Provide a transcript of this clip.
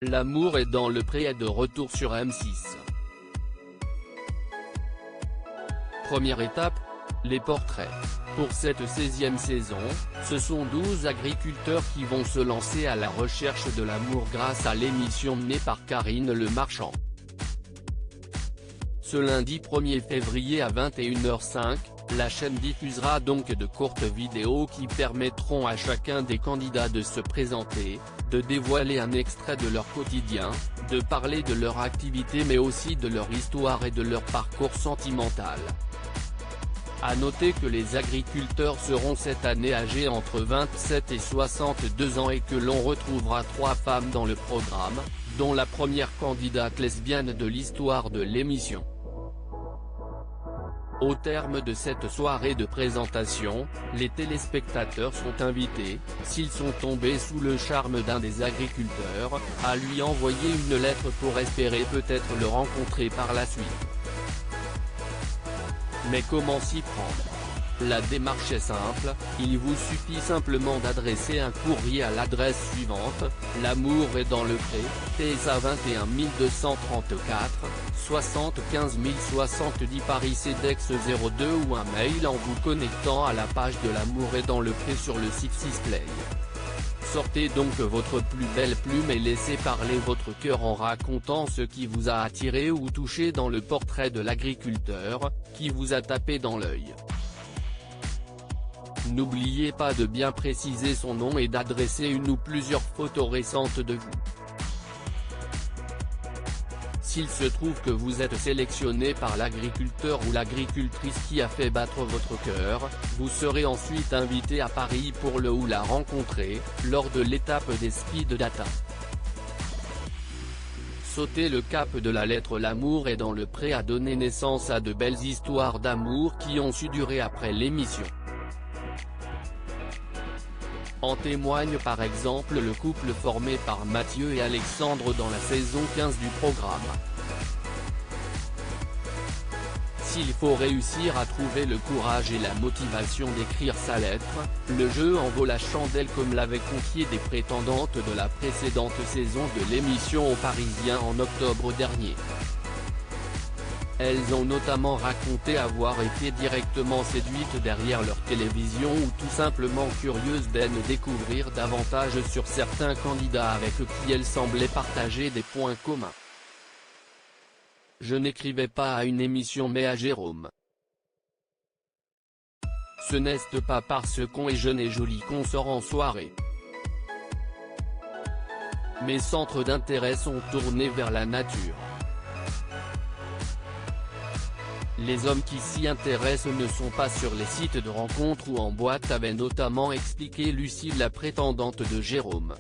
L'amour est dans le pré est de retour sur M6. Première étape, les portraits. Pour cette 16e saison, ce sont 12 agriculteurs qui vont se lancer à la recherche de l'amour grâce à l'émission menée par Karine Le Marchand. Ce lundi 1er février à 21h05, la chaîne diffusera donc de courtes vidéos qui permettront à chacun des candidats de se présenter, de dévoiler un extrait de leur quotidien, de parler de leur activité mais aussi de leur histoire et de leur parcours sentimental. À noter que les agriculteurs seront cette année âgés entre 27 et 62 ans et que l'on retrouvera 3 femmes dans le programme, dont la première candidate lesbienne de l'histoire de l'émission. Au terme de cette soirée de présentation, les téléspectateurs sont invités, s'ils sont tombés sous le charme d'un des agriculteurs, à lui envoyer une lettre pour espérer peut-être le rencontrer par la suite. Mais comment s'y prendre? La démarche est simple, il vous suffit simplement d'adresser un courrier à l'adresse suivante, L'amour est dans le pré, PSA 21 234, 75 070 Paris CEDEX 02 ou un mail en vous connectant à la page de L'amour est dans le pré sur le site Sisplay. Sortez donc votre plus belle plume et laissez parler votre cœur en racontant ce qui vous a attiré ou touché dans le portrait de l'agriculteur, qui vous a tapé dans l'œil. N'oubliez pas de bien préciser son nom et d'adresser une ou plusieurs photos récentes de vous. S'il se trouve que vous êtes sélectionné par l'agriculteur ou l'agricultrice qui a fait battre votre cœur, vous serez ensuite invité à Paris pour le ou la rencontrer, lors de l'étape des speed data. Sauter le cap de la lettre L'amour est dans le pré a donné naissance à de belles histoires d'amour qui ont su durer après l'émission. En témoigne par exemple le couple formé par Mathieu et Alexandre dans la saison 15 du programme. S'il faut réussir à trouver le courage et la motivation d'écrire sa lettre, le jeu en vaut la chandelle comme l'avaient confié des prétendantes de la précédente saison de l'émission aux Parisiens en octobre dernier. Elles ont notamment raconté avoir été directement séduites derrière leur télévision ou tout simplement curieuses de découvrir davantage sur certains candidats avec qui elles semblaient partager des points communs. Je n'écrivais pas à une émission mais à Jérôme. Ce n'est pas parce qu'on est jeune et joli qu'on sort en soirée. Mes centres d'intérêt sont tournés vers la nature. Les hommes qui s'y intéressent ne sont pas sur les sites de rencontres ou en boîte avait notamment expliqué Lucille la prétendante de Jérôme.